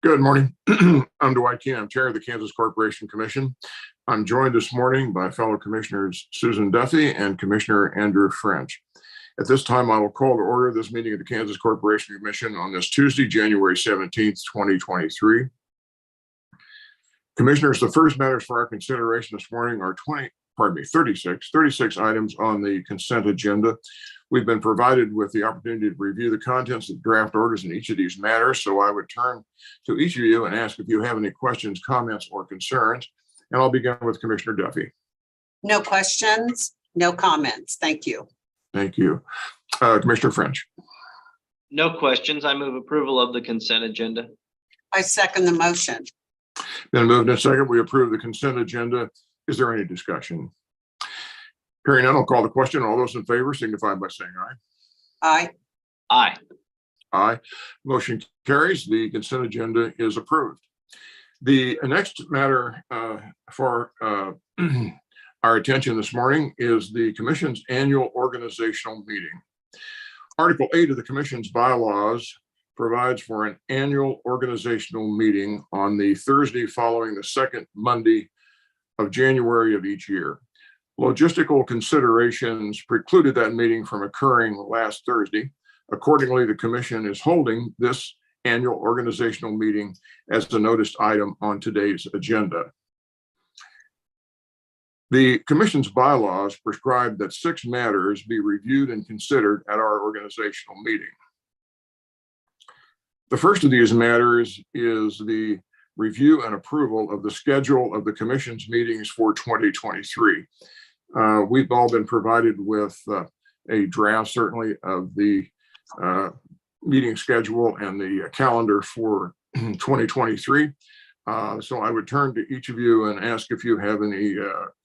Good morning. I'm Dwight Keene. I'm chair of the Kansas Corporation Commission. I'm joined this morning by fellow commissioners Susan Duffy and Commissioner Andrew French. At this time, I will call to order this meeting of the Kansas Corporation Commission on this Tuesday, January 17th, 2023. Commissioners, the first matters for our consideration this morning are 36 items on the consent agenda. We've been provided with the opportunity to review the contents of draft orders in each of these matters, so I would turn to each of you and ask if you have any questions, comments, or concerns. And I'll begin with Commissioner Duffy. No questions, no comments. Thank you. Thank you. Commissioner French. No questions. I move approval of the consent agenda. I second the motion. Then moved and second, we approve the consent agenda. Is there any discussion? Hearing none, I'll call the question. All those in favor signify by saying aye. Aye. Aye. Aye. Motion carries. The consent agenda is approved. The next matter for our attention this morning is the Commission's annual organizational meeting. Article 8 of the Commission's bylaws provides for an annual organizational meeting on the Thursday following the second Monday of January of each year. Logistical considerations precluded that meeting from occurring last Thursday. Accordingly, the Commission is holding this annual organizational meeting as the noticed item on today's agenda. The Commission's bylaws prescribe that 6 matters be reviewed and considered at our organizational meeting. The first of these matters is the review and approval of the schedule of the Commission's meetings for 2023. We've all been provided with a draft, certainly, of the meeting schedule and the calendar for 2023. So I would turn to each of you and ask if you have any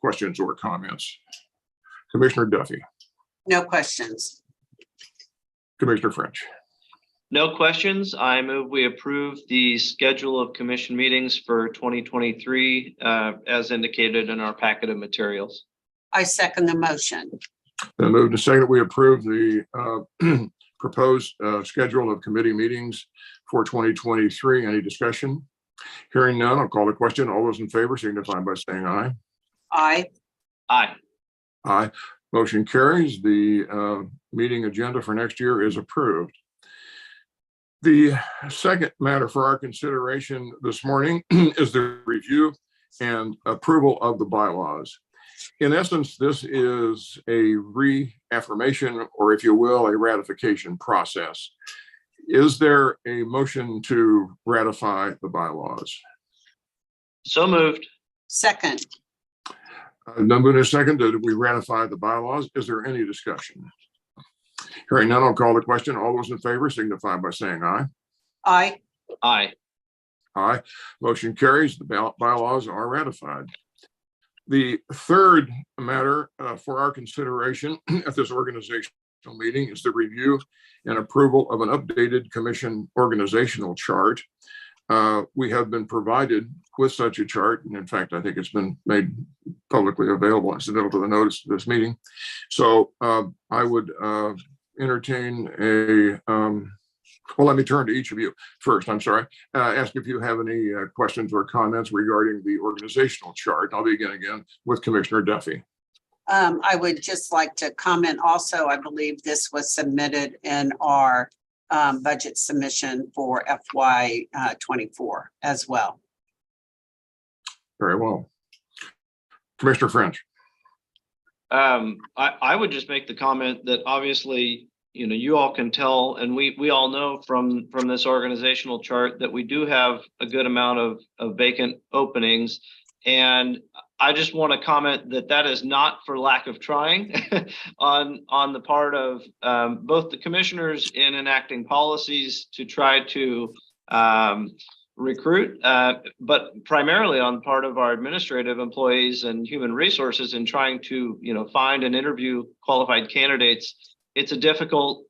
questions or comments. Commissioner Duffy. No questions. Commissioner French. No questions. I move we approve the schedule of commission meetings for 2023 as indicated in our packet of materials. I second the motion. Then moved to second, we approve the proposed schedule of committee meetings for 2023. Any discussion? Hearing none, I'll call the question. All those in favor signify by saying aye. Aye. Aye. Aye. Motion carries. The meeting agenda for next year is approved. The second matter for our consideration this morning is the review and approval of the bylaws. In essence, this is a reaffirmation, or if you will, a ratification process. Is there a motion to ratify the bylaws? So moved. Second. None moved and seconded. We ratify the bylaws. Is there any discussion? Hearing none, I'll call the question. All those in favor signify by saying aye. Aye. Aye. Aye. Motion carries. The bylaws are ratified. The third matter for our consideration at this organizational meeting is the review and approval of an updated commission organizational chart. We have been provided with such a chart, and in fact, I think it's been made publicly available incidental to the notice of this meeting. So I would entertain a, well, let me turn to each of you first. I'm sorry. Ask if you have any questions or comments regarding the organizational chart. I'll begin again with Commissioner Duffy. I would just like to comment also, I believe this was submitted in our budget submission for FY24 as well. Very well. Commissioner French. I would just make the comment that obviously, you know, you all can tell, and we all know from this organizational chart that we do have a good amount of vacant openings. And I just want to comment that that is not for lack of trying on the part of both the commissioners in enacting policies to try to recruit, but primarily on part of our administrative employees and human resources in trying to, you know, find and interview qualified candidates. It's a difficult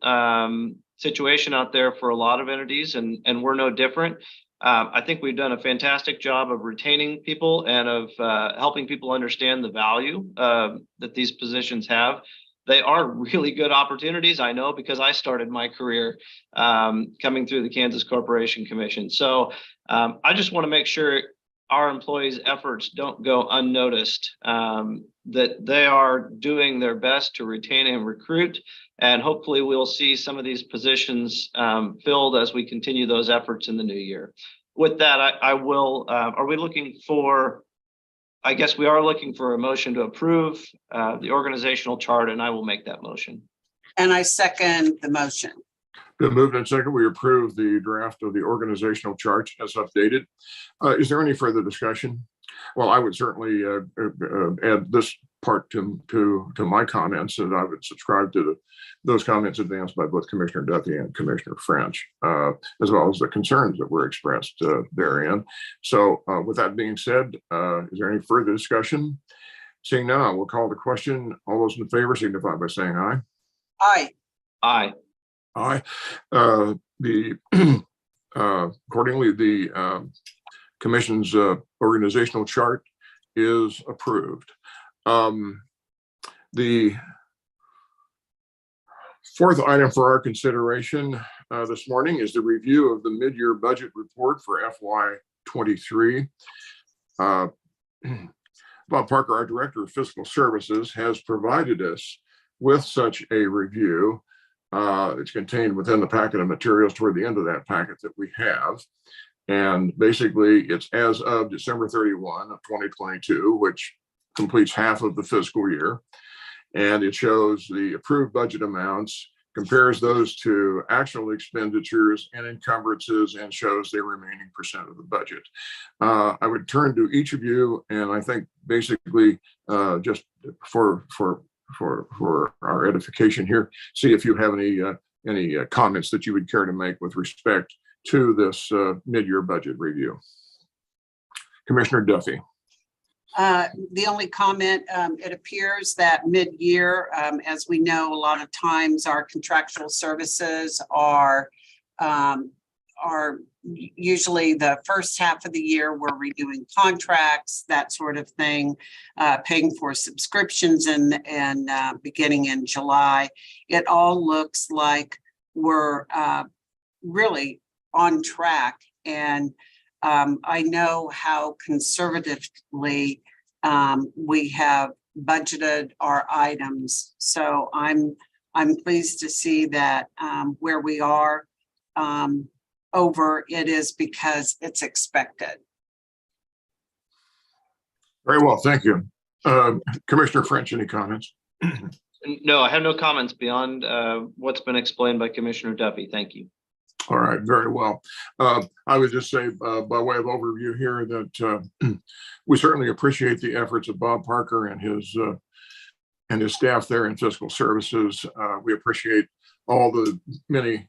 situation out there for a lot of entities, and we're no different. I think we've done a fantastic job of retaining people and of helping people understand the value that these positions have. they are really good opportunities. I know because I started my career coming through the Kansas Corporation Commission. So I just want to make sure our employees' efforts don't go unnoticed, that they are doing their best to retain and recruit. And hopefully we'll see some of these positions filled as we continue those efforts in the new year. With that, I will, are we looking for, I guess we are looking for a motion to approve the organizational chart, and I will make that motion. And I second the motion. Been moved and second, we approve the draft of the organizational chart as updated. Is there any further discussion? Well, I would certainly add this part to my comments, that I would subscribe to those comments advanced by both Commissioner Duffy and Commissioner French, as well as the concerns that were expressed therein. So with that being said, is there any further discussion? Seeing none, we'll call the question. All those in favor signify by saying aye. Aye. Aye. Aye. Accordingly, the Commission's organizational chart is approved. The fourth item for our consideration this morning is the review of the mid-year budget report for FY23. Bob Parker, our Director of Fiscal Services, has provided us with such a review. It's contained within the packet of materials toward the end of that packet that we have. And basically, it's as of December 31 of 2022, which completes half of the fiscal year. And it shows the approved budget amounts, compares those to actual expenditures and encumbrances, and shows the remaining percent of the budget. I would turn to each of you, and I think basically just for our edification here, see if you have any comments that you would care to make with respect to this mid-year budget review. Commissioner Duffy. The only comment, it appears that mid-year, as we know, a lot of times our contractual services are usually the first half of the year. We're renewing contracts, that sort of thing, paying for subscriptions and beginning in July. It all looks like we're really on track. And I know how conservatively we have budgeted our items. So I'm pleased to see that where we are over it is because it's expected. Very well, thank you. Commissioner French, any comments? No, I have no comments beyond what's been explained by Commissioner Duffy. Thank you. All right, very well. I would just say by way of overview here that we certainly appreciate the efforts of Bob Parker and his staff there in Fiscal Services. We appreciate all the many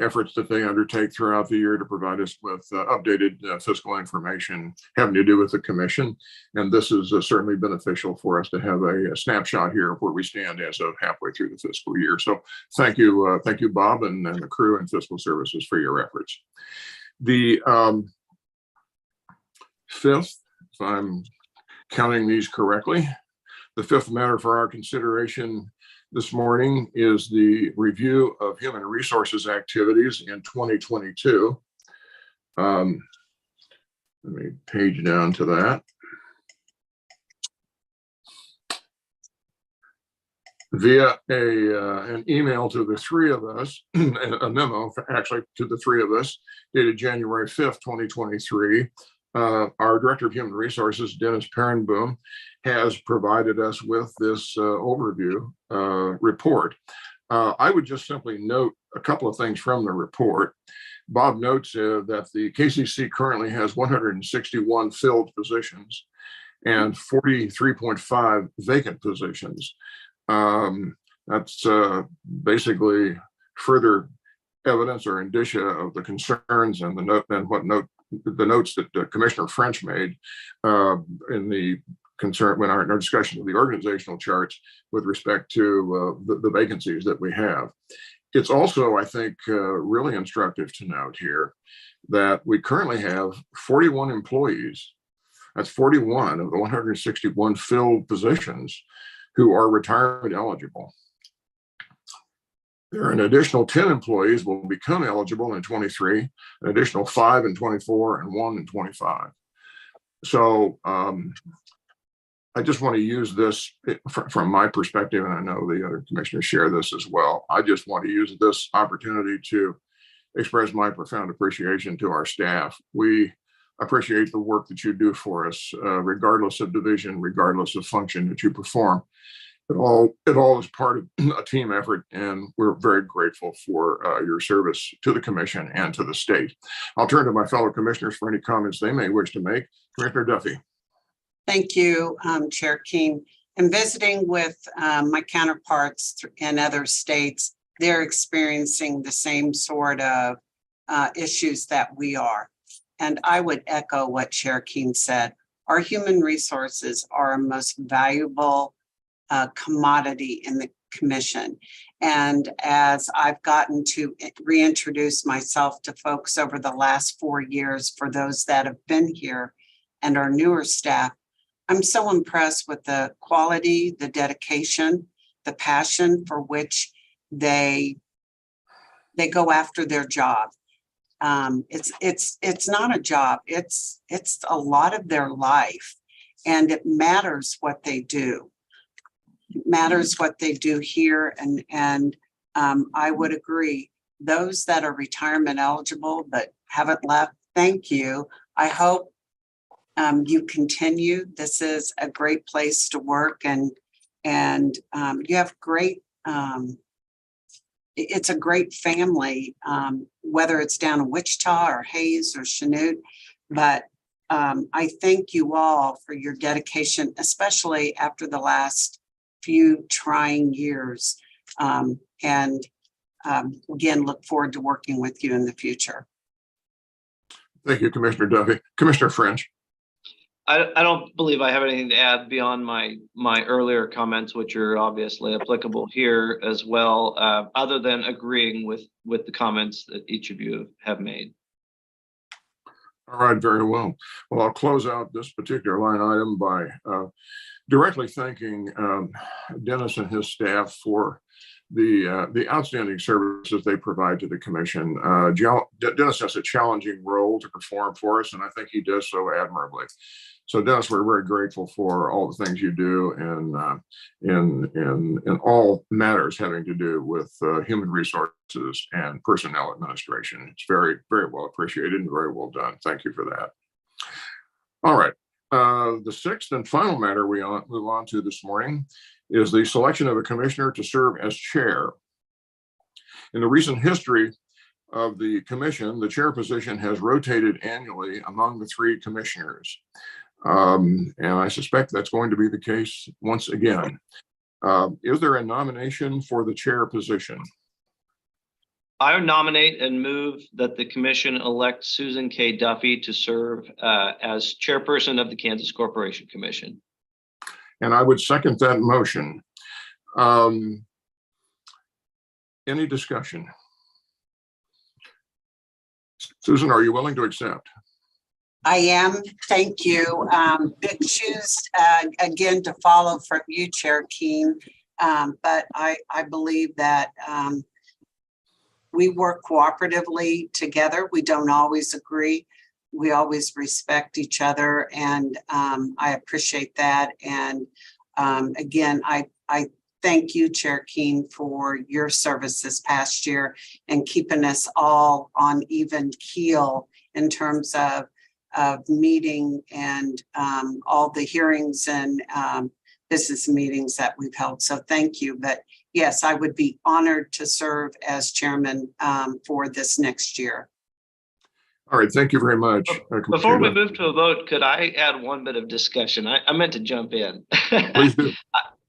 efforts that they undertake throughout the year to provide us with updated fiscal information having to do with the commission. And this is certainly beneficial for us to have a snapshot here of where we stand as of halfway through the fiscal year. So thank you, Bob, and the crew and Fiscal Services for your efforts. The fifth, if I'm counting these correctly, the fifth matter for our consideration this morning is the review of human resources activities in 2022. Let me page down to that. Via an email to the three of us, a memo actually to the three of us, dated January 5th, 2023, our Director of Human Resources, Dennis Perenboom, has provided us with this overview report. I would just simply note a couple of things from the report. Bob notes that the KCC currently has 161 filled positions and 43.5 vacant positions. That's basically further evidence or indicia of the concerns and the notes that Commissioner French made in the concern when our discussion of the organizational charts with respect to the vacancies that we have. It's also, I think, really instructive to note here that we currently have 41 employees. That's 41 of the 161 filled positions who are retirement eligible. There are an additional 10 employees will become eligible in 23, an additional 5 in 24, and 1 in 25. So I just want to use this from my perspective, and I know the other commissioners share this as well. I just want to use this opportunity to express my profound appreciation to our staff. We appreciate the work that you do for us, regardless of division, regardless of function that you perform. It all is part of a team effort, and we're very grateful for your service to the commission and to the state. I'll turn to my fellow commissioners for any comments they may wish to make. Commissioner Duffy. Thank you, Chair King. In visiting with my counterparts in other states, they're experiencing the same sort of issues that we are. And I would echo what Chair King said. Our human resources are our most valuable commodity in the commission. And as I've gotten to reintroduce myself to folks over the last 4 years, for those that have been here and our newer staff, I'm so impressed with the quality, the dedication, the passion for which they go after their job. It's not a job. It's a lot of their life, and it matters what they do. It matters what they do here, and I would agree. Those that are retirement eligible but haven't left, thank you. I hope you continue. This is a great place to work, and you have great. It's a great family, whether it's down in Wichita or Hayes or Chanute. But I thank you all for your dedication, especially after the last few trying years. And again, look forward to working with you in the future. Thank you, Commissioner Duffy. Commissioner French. I don't believe I have anything to add beyond my earlier comments, which are obviously applicable here as well, other than agreeing with the comments that each of you have made. All right, very well. Well, I'll close out this particular line item by directly thanking Dennis and his staff for the outstanding services they provide to the commission. Dennis has a challenging role to perform for us, and I think he does so admirably. So Dennis, we're very grateful for all the things you do in all matters having to do with human resources and personnel administration. It's very, very well appreciated and very well done. Thank you for that. All right. The sixth and final matter we move on to this morning is the selection of a commissioner to serve as chair. In the recent history of the commission, the chair position has rotated annually among the 3 commissioners. And I suspect that's going to be the case once again. Is there a nomination for the chair position? I nominate and move that the commission elect Susan K. Duffy to serve as chairperson of the Kansas Corporation Commission. And I would second that motion. Any discussion? Susan, are you willing to accept? I am. Thank you. Big shoes again to follow from you, Chair Keen. But I believe that we work cooperatively together. We don't always agree. We always respect each other, and I appreciate that. And again, I thank you, Chair Keen, for your service this past year and keeping us all on even keel in terms of meeting and all the hearings and business meetings that we've held. So thank you. But yes, I would be honored to serve as chairman for this next year. All right, thank you very much. Before we move to a vote, could I add one bit of discussion? I meant to jump in. Please do.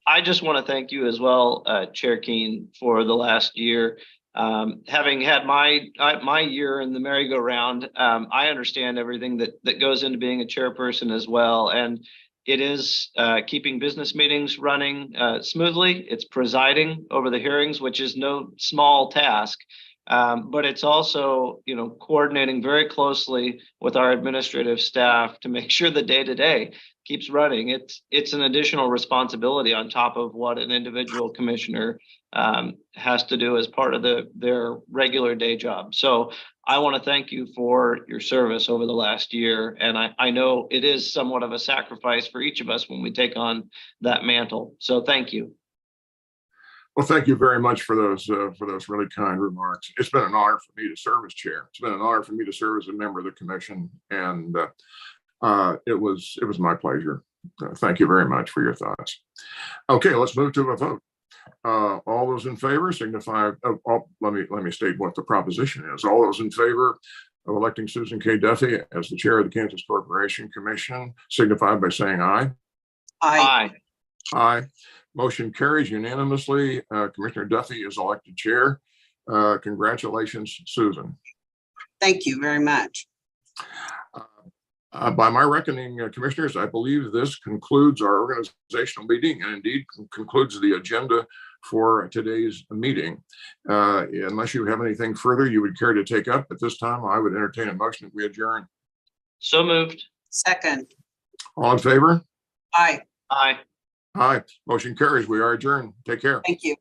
I just want to thank you as well, Chair Keen, for the last year. Having had my year in the merry-go-round, I understand everything that goes into being a chairperson as well. And it is keeping business meetings running smoothly. It's presiding over the hearings, which is no small task. But it's also, coordinating very closely with our administrative staff to make sure the day-to-day keeps running. It's an additional responsibility on top of what an individual commissioner has to do as part of their regular day job. So I want to thank you for your service over the last year. And I know it is somewhat of a sacrifice for each of us when we take on that mantle. So thank you. Well, thank you very much for those really kind remarks. It's been an honor for me to serve as chair. It's been an honor for me to serve as a member of the commission, and it was my pleasure. Thank you very much for your thoughts. Okay, let's move to a vote. All those in favor signify. Let me state what the proposition is. All those in favor of electing Susan K. Duffy as the chair of the Kansas Corporation Commission signify by saying aye. Aye. Aye. Motion carries unanimously. Commissioner Duffy is elected chair. Congratulations, Susan. Thank you very much. By my reckoning, commissioners, I believe this concludes our organizational meeting and indeed concludes the agenda for today's meeting. Unless you have anything further you would care to take up at this time, I would entertain a motion that we adjourn. So moved. Second. All in favor? Aye. Aye. Aye. Motion carries. We are adjourned. Take care. Thank you.